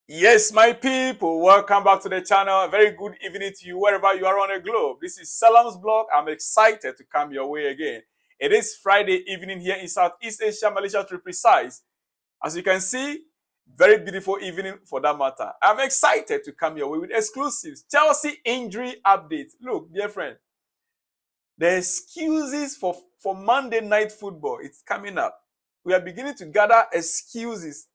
Yes, my people, welcome back to the channel. A very good evening to you wherever you are on the globe. This is Salam's blog. I'm excited to come your way again. It is Friday evening here in Southeast Asia, Malaysia to be precise. As you can see, very beautiful evening for that matter. I'm excited to come your way with exclusives. Chelsea injury updates. Look, dear friend, the excuses for Monday night football, it's coming up. We are beginning to gather excuses.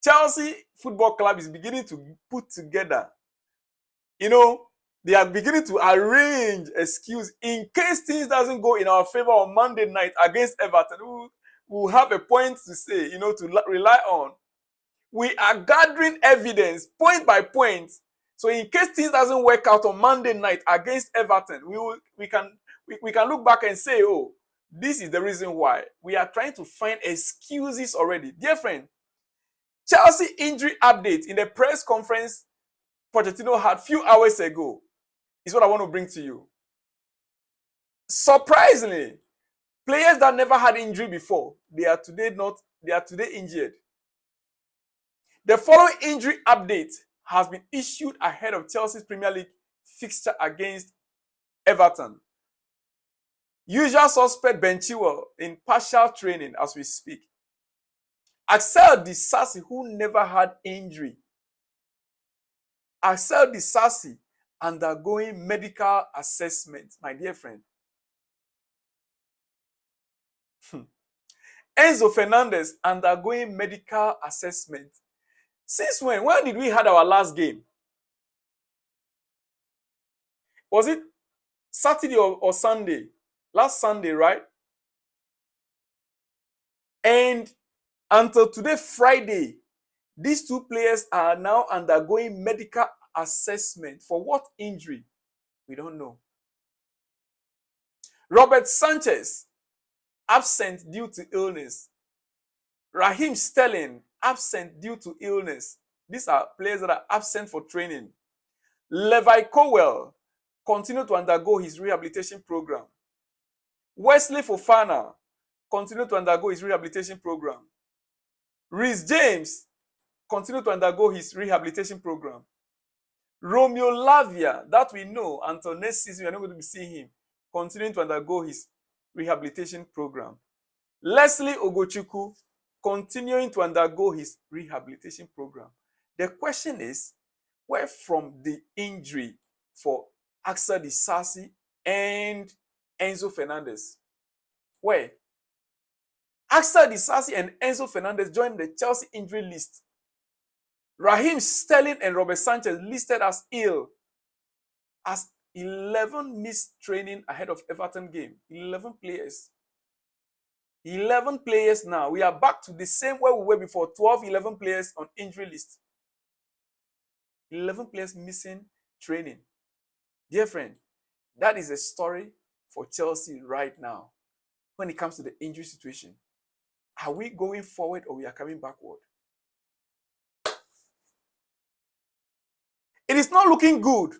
Chelsea Football Club is beginning to put together, they are beginning to arrange excuse in case things doesn't go in our favor on Monday night against Everton. We'll have a point to say, to rely on. We are gathering evidence point by point. So in case things doesn't work out on Monday night against Everton, we can look back and say, oh, this is the reason why. We are trying to find excuses already. Dear friend, Chelsea injury update in the press conference Pochettino had a few hours ago is what I want to bring to you. Surprisingly, players that never had injury before, they are today injured. The following injury update has been issued ahead of Chelsea's Premier League fixture against Everton. Usual suspect Ben Chilwell in partial training as we speak. Disasi, who never had injury. Disasi undergoing medical assessment, my dear friend. Enzo Fernandez undergoing medical assessment. Since when? When did we have our last game? Was it Saturday or Sunday? Last Sunday, right? And until today, Friday, these two players are now undergoing medical assessment. For what injury? We don't know. Robert Sanchez, absent due to illness. Raheem Sterling, absent due to illness. These are players that are absent for training. Levi Colwill continued to undergo his rehabilitation program. Wesley Fofana continued to undergo his rehabilitation program. Reece James continued to undergo his rehabilitation program. Romeo Lavia, that we know until next season, we are not going to be seeing him, continuing to undergo his rehabilitation program. Leslie Ogochukwu continuing to undergo his rehabilitation program. The question is, where from the injury for Disasi and Enzo Fernandez? Where? Disasi and Enzo Fernandez joined the Chelsea injury list. Raheem Sterling and Robert Sanchez listed as ill, as 11 missed training ahead of Everton game. 11 players. 11 players now. We are back to the same way we were before. 11 players on injury list. 11 players missing training. Dear friend, that is a story for Chelsea right now when it comes to the injury situation. Are we going forward or we are coming backward? It is not looking good.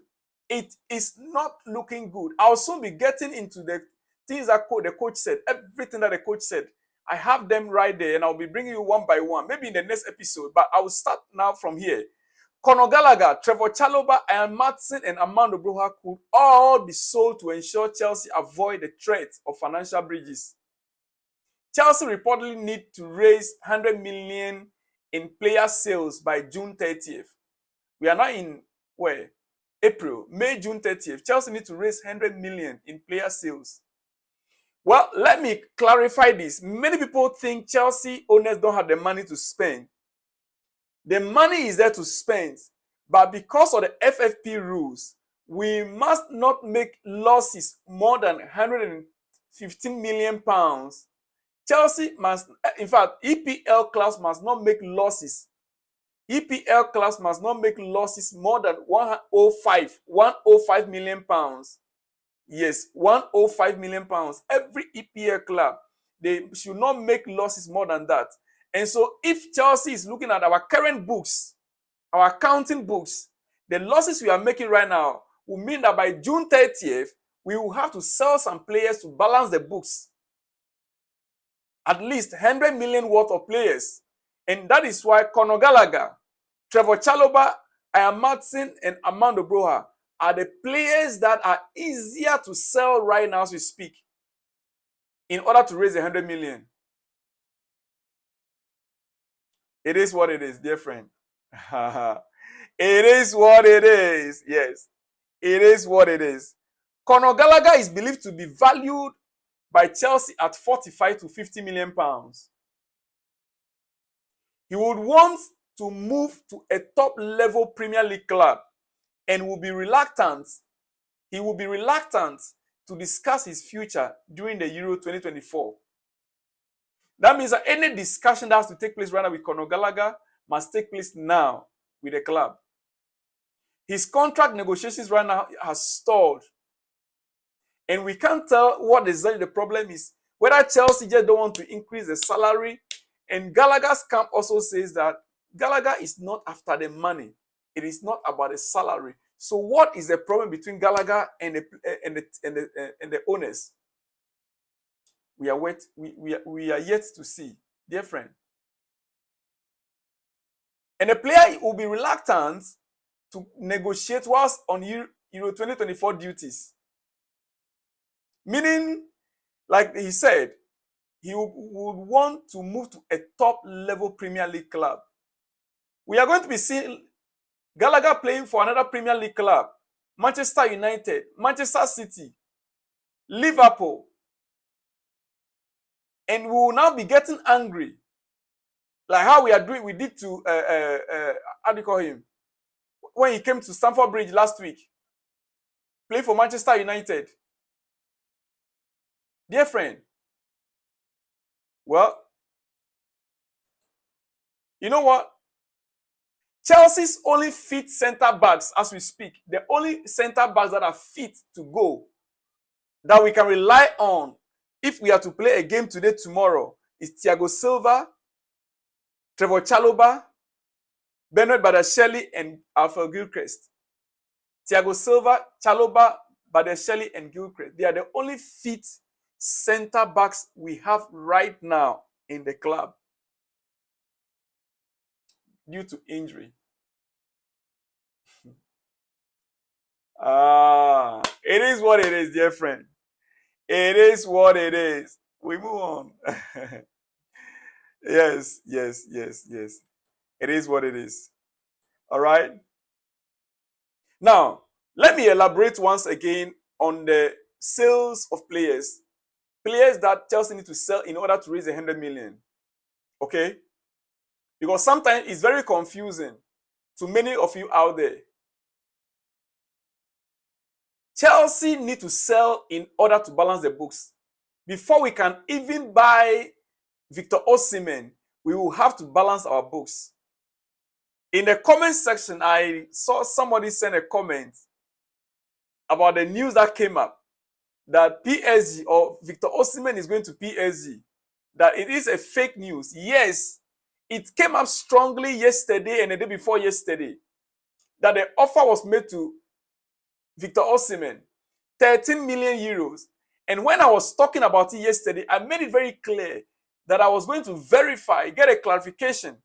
It is not looking good. I'll soon be getting into the things that the coach said, everything that the coach said. I have them right there and I'll be bringing you one by one, maybe in the next episode. But I will start now from here. Conor Gallagher, Trevor Chalobah, Ian Matson, and Amando Broha could all be sold to ensure Chelsea avoid the threat of financial breaches. Chelsea reportedly need to raise 100 million in player sales by June 30th. We are now in where? April, May, June 30th. Chelsea need to raise 100 million in player sales. Well, let me clarify this. Many people think Chelsea owners don't have the money to spend. The money is there to spend, but because of the FFP rules, we must not make losses more than 115 million pounds. Chelsea must, in fact, EPL clubs must not make losses. EPL clubs must not make losses more than 105 million pounds. Yes, 105 million pounds. Every EPL club, they should not make losses more than that. And so if Chelsea is looking at our current books, our accounting books, the losses we are making right now will mean that by June 30th, we will have to sell some players to balance the books. At least 100 million worth of players. And that is why Conor Gallagher, Trevor Chalobah, Ian Martin, and Armando Broja are the players that are easier to sell right now as we speak in order to raise 100 million. It is what it is, dear friend. It is what it is. Yes, it is what it is. Conor Gallagher is believed to be valued by Chelsea at 45 to 50 million pounds. He would want to move to a top-level Premier League club and will be reluctant. He will be reluctant to discuss his future during the Euro 2024. That means that any discussion that has to take place right now with Conor Gallagher must take place now with the club. His contract negotiations right now has stalled. And we can't tell what exactly the problem is. Whether Chelsea just don't want to increase the salary. And Gallagher's camp also says that Gallagher is not after the money. It is not about the salary. So what is the problem between Gallagher and the owners? We are yet to see, dear friend. And the player will be reluctant to negotiate whilst on Euro 2024 duties. Meaning, like he said, he would want to move to a top-level Premier League club. We are going to be seeing Gallagher playing for another Premier League club, Manchester United, Manchester City, Liverpool. And we will now be getting angry. Like how we did to, how do you call him? When he came to Stamford Bridge last week, playing for Manchester United. Dear friend, well, you know what? Chelsea's only fit centre backs as we speak, the only centre backs that are fit to go, that we can rely on if we are to play a game today, tomorrow, is Thiago Silva, Trevor Chalobah, Bernard Badiashile, and Alfred Gilchrist. Thiago Silva, Chalobah, Badiashile, and Gilchrist. They are the only fit centre backs we have right now in the club due to injury. It is what it is, dear friend. It is what it is. We move on. Yes. It is what it is. All right. Now, let me elaborate once again on the sales of players. Players that Chelsea need to sell in order to raise 100 million. Okay? Because sometimes it's very confusing to many of you out there. Chelsea need to sell in order to balance the books. Before we can even buy Victor Osimhen, we will have to balance our books. In the comment section, I saw somebody send a comment about the news that came up that PSG or Victor Osimhen is going to PSG. That it is a fake news. Yes, it came up strongly yesterday and the day before yesterday that the offer was made to Victor Osimhen, 13 million euros. And when I was talking about it yesterday, I made it very clear that I was going to verify, get a clarification.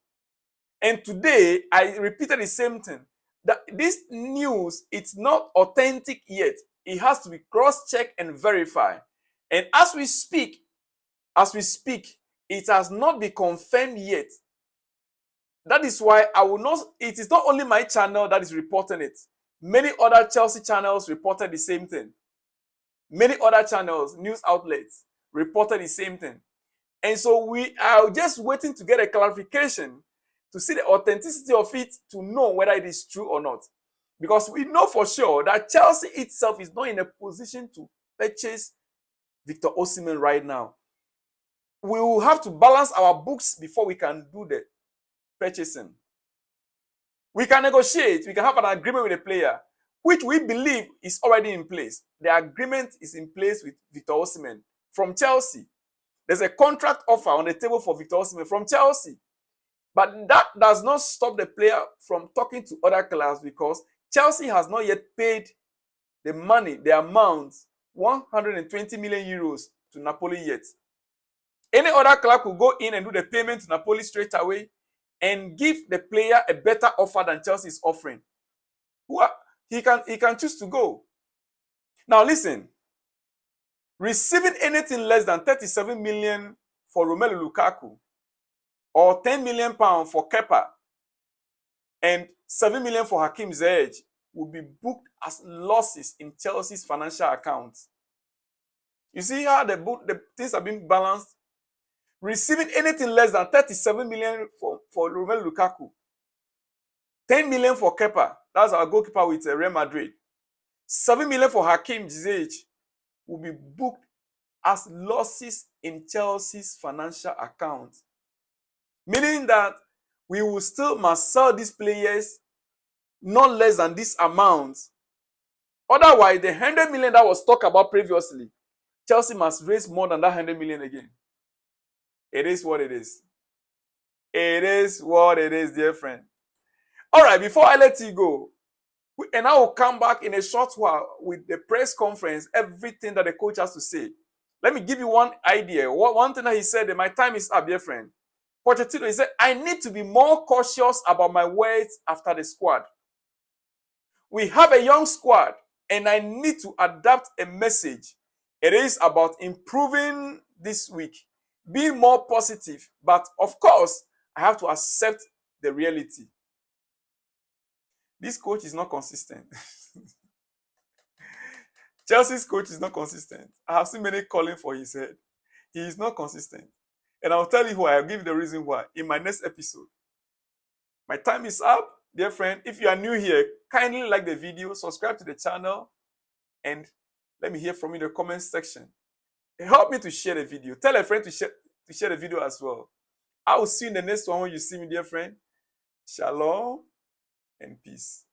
And today, I repeated the same thing. That this news, it's not authentic yet. It has to be cross-checked and verified. And as we speak, it has not been confirmed yet. That is why I will not, it is not only my channel that is reporting it. Many other Chelsea channels reported the same thing. Many other channels, news outlets, reported the same thing. And so we are just waiting to get a clarification to see the authenticity of it, to know whether it is true or not. Because we know for sure that Chelsea itself is not in a position to purchase Victor Osimhen right now. We will have to balance our books before we can do the purchasing. We can negotiate, we can have an agreement with the player, which we believe is already in place. The agreement is in place with Victor Osimhen from Chelsea. There's a contract offer on the table for Victor Osimhen from Chelsea. But that does not stop the player from talking to other clubs, because Chelsea has not yet paid the money, the amount, 120 million euros to Napoli yet. Any other club could go in and do the payment to Napoli straight away, and give the player a better offer than Chelsea is offering, he can choose to go. Now listen, receiving anything less than 37 million for Romelu Lukaku or 10 million pounds for Kepa and 7 million for Hakim Ziyech will be booked as losses in Chelsea's financial accounts. You see how the things are being balanced? Receiving anything less than 37 million for Romelu Lukaku, 10 million for Kepa, that's our goalkeeper with Real Madrid, 7 million for Hakim Ziyech will be booked as losses in Chelsea's financial account. Meaning that we will still must sell these players not less than this amount. Otherwise, the 100 million that was talked about previously, Chelsea must raise more than that 100 million again. It is what it is. It is what it is, dear friend. All right, before I let you go, and I will come back in a short while with the press conference, everything that the coach has to say. Let me give you one idea. One thing that he said, that my time is up, dear friend. Pochettino, he said, I need to be more cautious about my words after the squad. We have a young squad, and I need to adapt a message. It is about improving this week, being more positive, but of course, I have to accept the reality. This coach is not consistent. Chelsea's coach is not consistent. I have seen many calling for his head. He is not consistent. And I'll tell you why. I'll give you the reason why in my next episode. My time is up, dear friend. If you are new here, kindly like the video, subscribe to the channel, and let me hear from you in the comment section. Help me to share the video. Tell a friend to share the video as well. I will see you in the next one when you see me, dear friend. Shalom and peace.